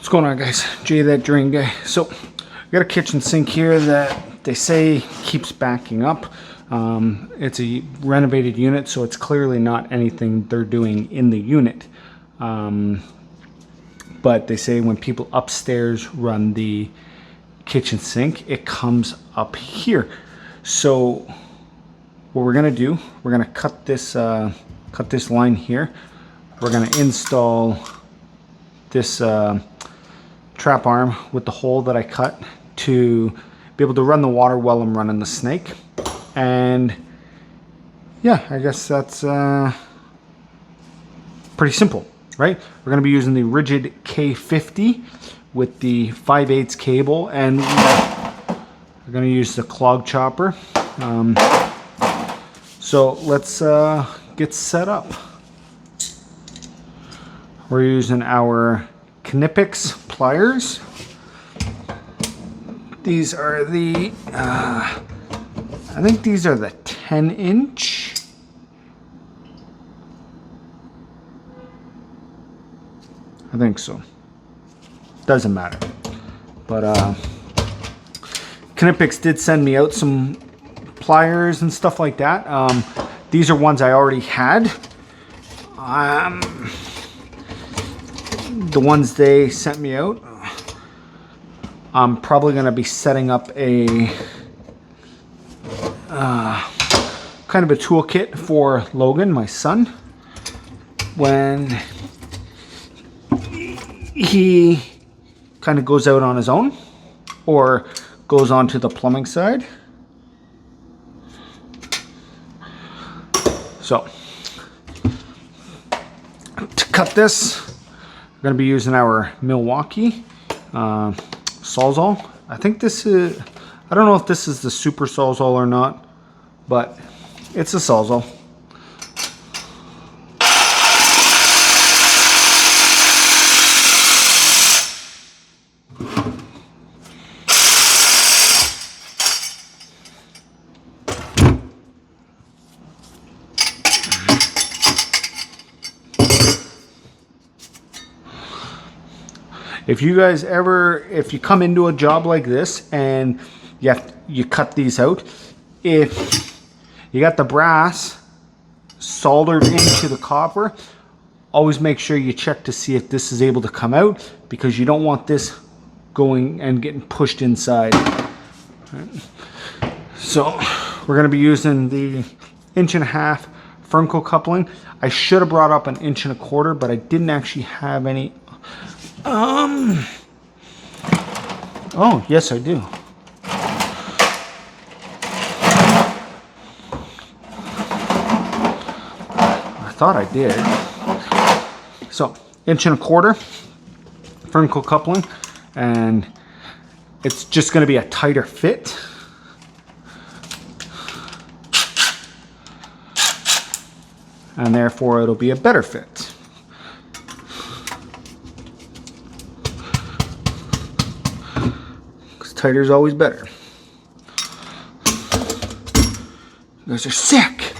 What's going on, guys? Jay, that drain guy. So I got a kitchen sink here that they say keeps backing up. It's a renovated unit, so it's clearly not anything they're doing in the unit. But they say when people upstairs run the kitchen sink, it comes up here. So what we're gonna do, we're gonna cut this line here. We're gonna install this trap arm with the hole that I cut to be able to run the water while I'm running the snake. And yeah, I guess that's pretty simple, right? We're going to be using the rigid K50 with the 5/8 cable, and we're going to use the clog chopper. So let's get set up. We're using our Knipex pliers. These are the, I think these are the 10-inch. I think so. Doesn't matter. But Knipex did send me out some pliers and stuff like that. These are ones I already had. The ones they sent me out, I'm probably going to be setting up a kind of a toolkit for Logan, my son, when he kind of goes out on his own or goes on to the plumbing side. So to cut this, we're going to be using our Milwaukee Sawzall. I think this is, I don't know if this is the super Sawzall or not, but it's a Sawzall. If you guys ever, if you come into a job like this and you cut these out, if you got the brass soldered into the copper, always make sure you check to see if this is able to come out, because you don't want this going and getting pushed inside. Right. So we're going to be using the 1.5" Fernco coupling. I should have brought up an 1.25", but I didn't actually have any. Oh, yes, I do. I thought I did. So, 1.25" Fernco coupling, and it's just going to be a tighter fit. And therefore, it'll be a better fit. Tighter is always better. You guys are sick.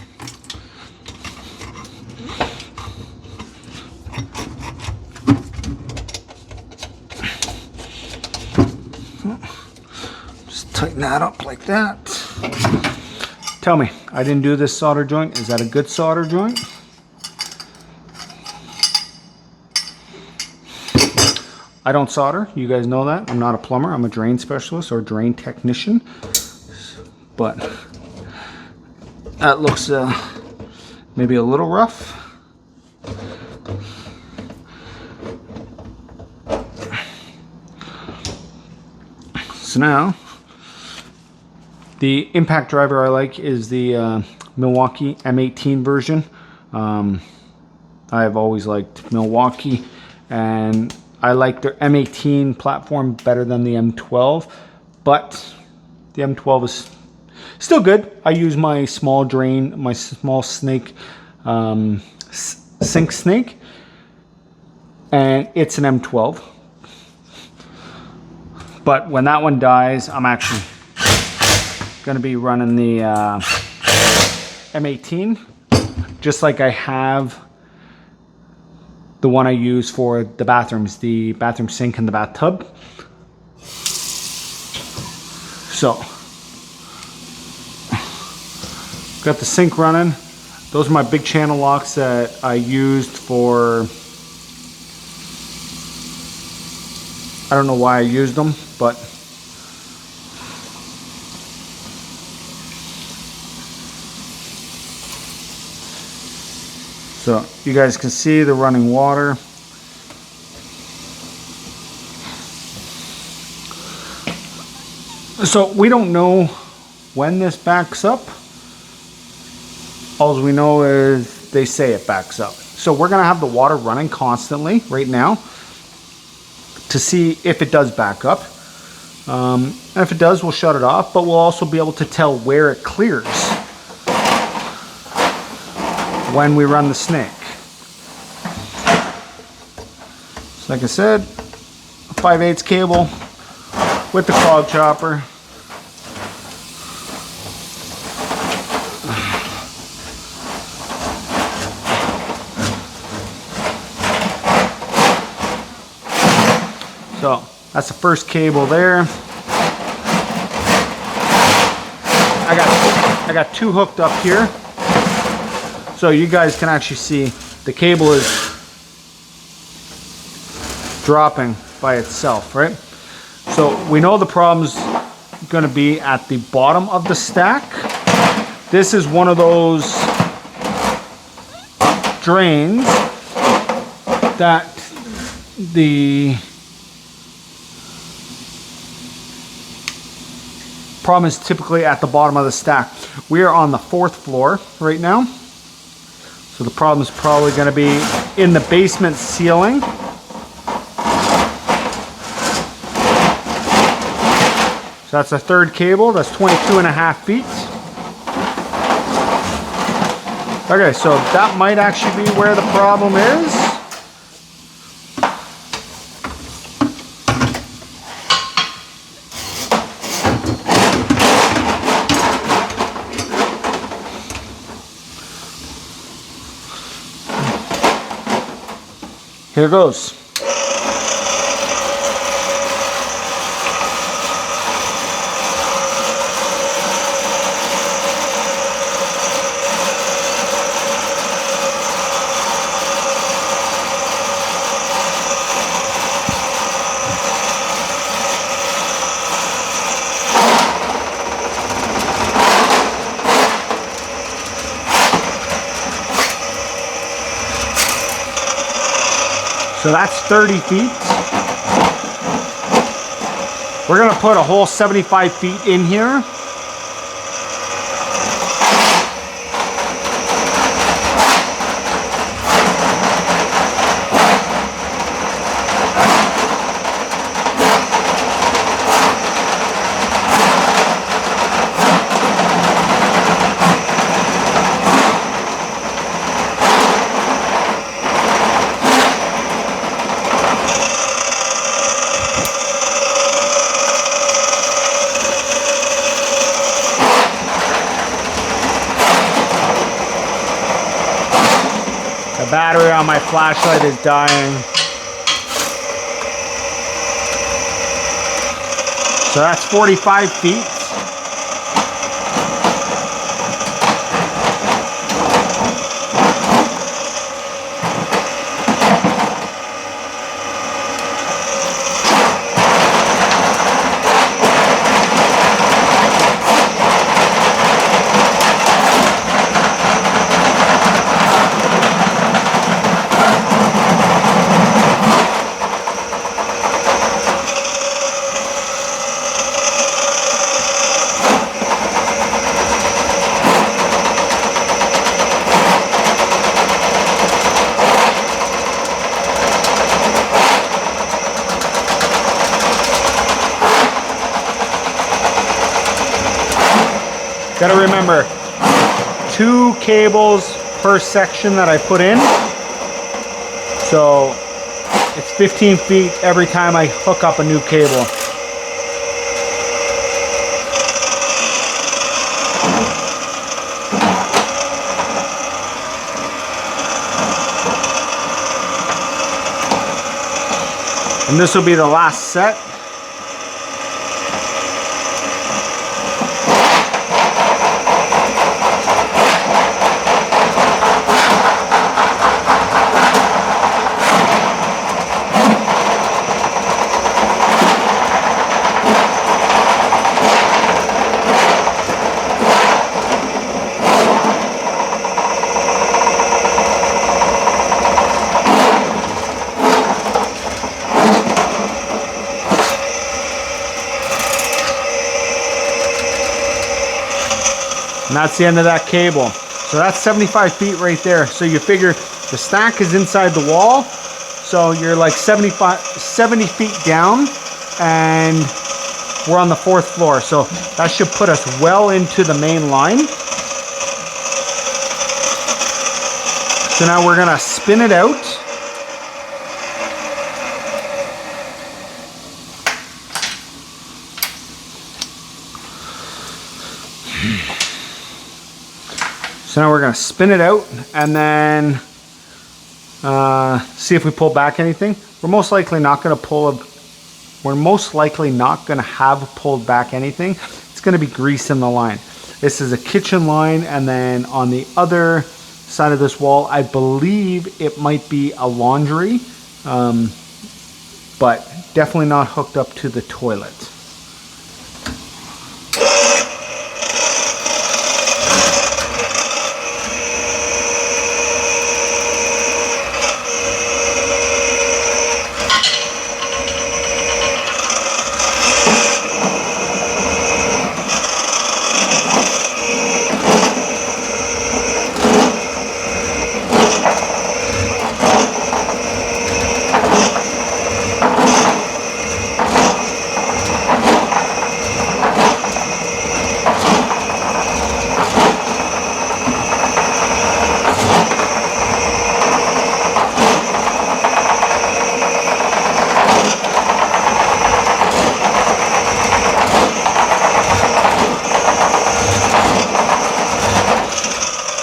Just tighten that up like that. Tell me, I didn't do this solder joint. Is that a good solder joint? I don't solder, you guys know that. I'm not a plumber, I'm a drain specialist or drain technician. But that looks maybe a little rough. So now, the impact driver I like is the Milwaukee M18 version. I've always liked Milwaukee, and I like their M18 platform better than the M12, but the M12 is still good. I use my small drain, my small snake, sink snake, and it's an M12. But when that one dies, I'm actually going to be running the M18, just like I have the one I use for the bathrooms, the bathroom sink and the bathtub. So, got the sink running. Those are my big channel locks that I used for, I don't know why I used them, but so you guys can see the running water. So we don't know when this backs up. All we know is they say it backs up. So we're gonna have the water running constantly right now to see if it does back up. And if it does, we'll shut it off, but we'll also be able to tell where it clears when we run the snake. So like I said, a 5/8 cable with the clog chopper. So that's the first cable there. I got two hooked up here, so you guys can actually see the cable is dropping by itself, right? So we know the problem's going to be at the bottom of the stack. This is one of those drains that the problem is typically at the bottom of the stack. We are on the 4th floor right now, so the problem is probably going to be in the basement ceiling. So that's the 3rd cable. That's 22.5 feet. Okay, so that might actually be where the problem is. Here goes. So that's 30 feet. We're going to put a whole 75 feet in here. The battery on my flashlight is dying. So that's 45 feet. Gotta remember, 2 cables per section that I put in. So it's 15 feet every time I hook up a new cable. And this will be the last set. And that's the end of that cable. So that's 75 feet right there. So you figure the stack is inside the wall. So you're like 70 feet down, and we're on the 4th floor. So that should put us well into the main line. So now we're gonna spin it out. So now we're going to spin it out and then see if we pull back anything. We're most likely not going to have pulled back anything. It's going to be grease in the line. This is a kitchen line, and then on the other side of this wall, I believe it might be a laundry, but definitely not hooked up to the toilet.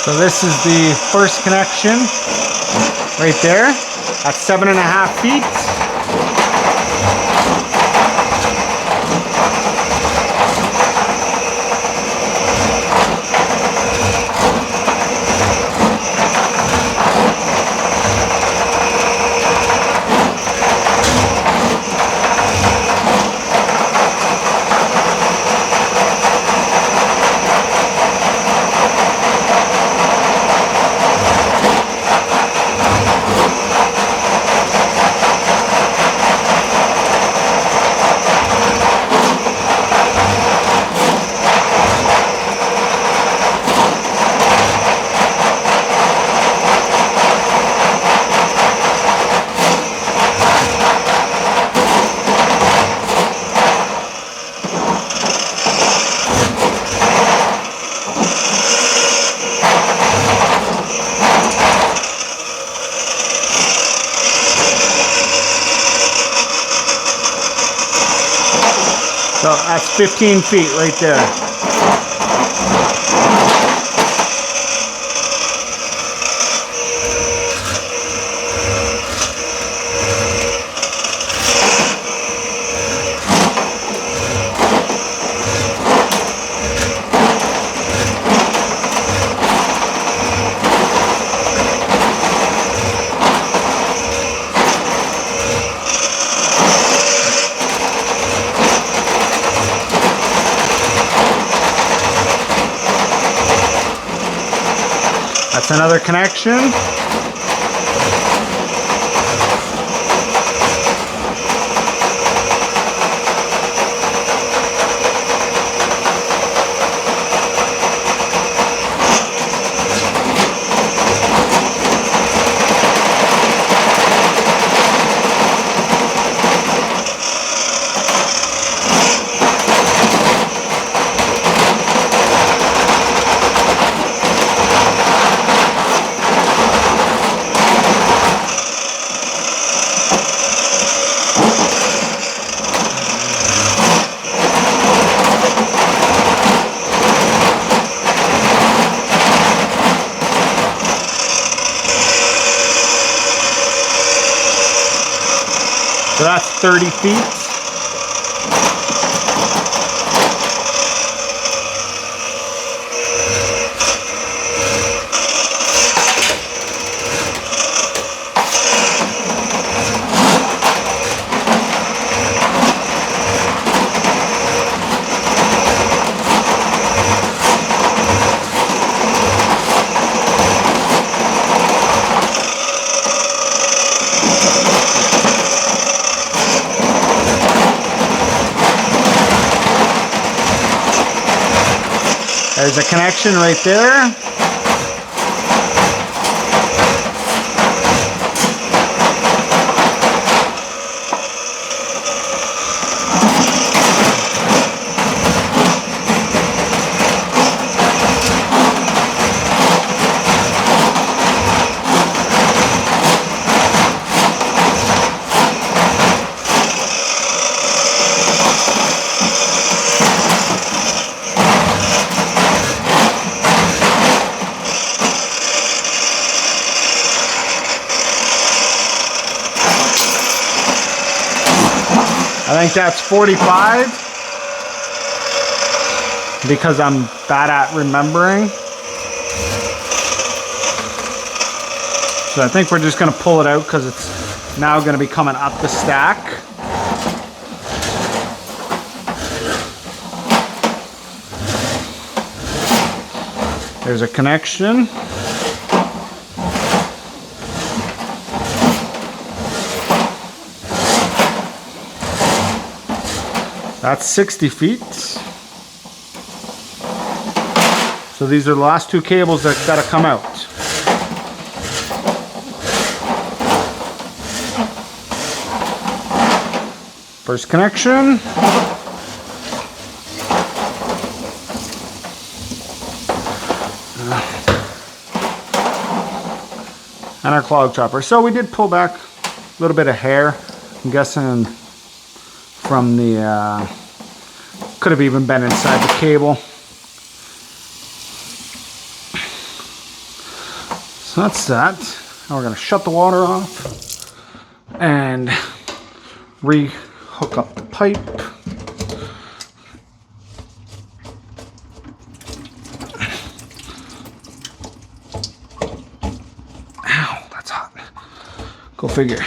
So this is the first connection right there at 7.5 feet. So that's 15 feet right there. That's another connection. So that's 30 feet. There's a connection right there. I think that's 45 because I'm bad at remembering. So I think we're just going to pull it out because it's now going to be coming up the stack. There's a connection. That's 60 feet. So these are the last two cables that gotta come out. First connection. And our clog chopper. So we did pull back a little bit of hair. I'm guessing from the, could have even been inside the cable. So that's that. Now we're gonna shut the water off and re-hook up the pipe. Ow, that's hot. Go figure.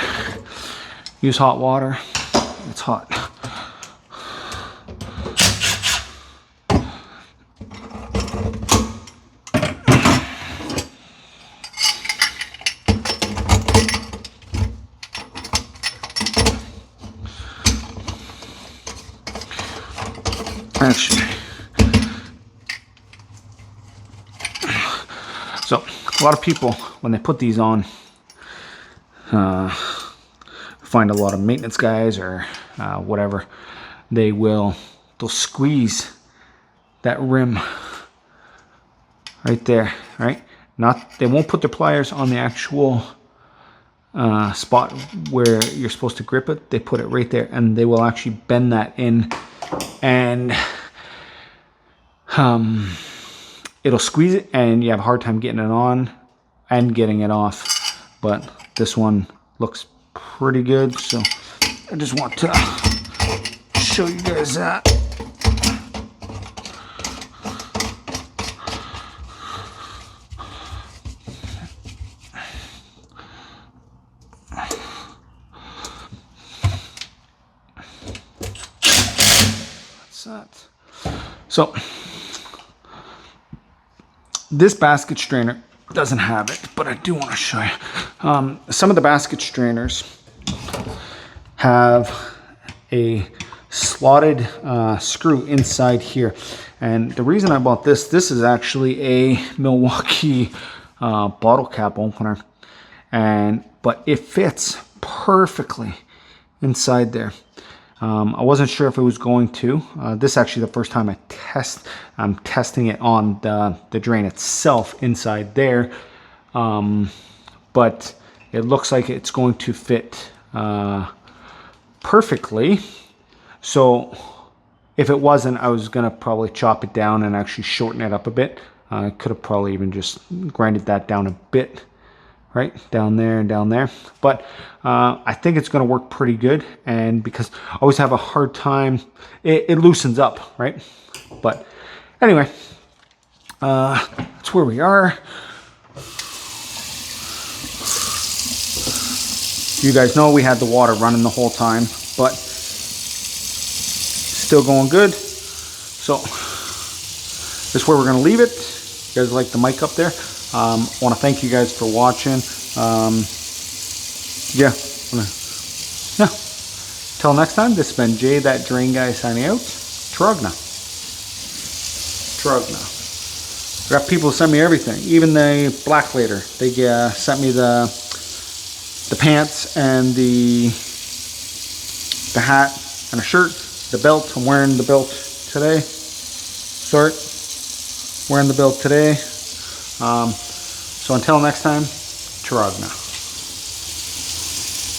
Use hot water. It's hot. Actually, so a lot of people, when they put these on, find a lot of maintenance guys or whatever, they'll squeeze that rim right there, right? They won't put their pliers on the actual spot where you're supposed to grip it. They put it right there, and they will actually bend that in, and it'll squeeze it, and you have a hard time getting it on and getting it off. But this one looks pretty good, so I just want to show you guys that. That's that. So this basket strainer doesn't have it, but I do want to show you. Some of the basket strainers have a slotted screw inside here, and the reason I bought this is actually a Milwaukee bottle cap opener, but it fits perfectly inside there. I wasn't sure if it was going to. This is actually the first time I'm testing it on the drain itself inside there, but it looks like it's going to fit perfectly. So if it wasn't, I was gonna probably chop it down and actually shorten it up a bit. I could have probably even just grinded that down a bit right down there and down there. But I think it's going to work pretty good, and because I always have a hard time, it loosens up, right? But anyway, that's where we are. You guys know we had the water running the whole time, but still going good. So this is where we're going to leave it. You guys like the mic up there? I want to thank you guys for watching. Yeah. Till next time, this has been Jay, that drain guy, signing out. Trogna. I got people send me everything, even the Blåkläder. They sent me the pants and the hat and a shirt, the belt. I'm wearing the belt today. Wearing the belt today. So until next time, Trogna.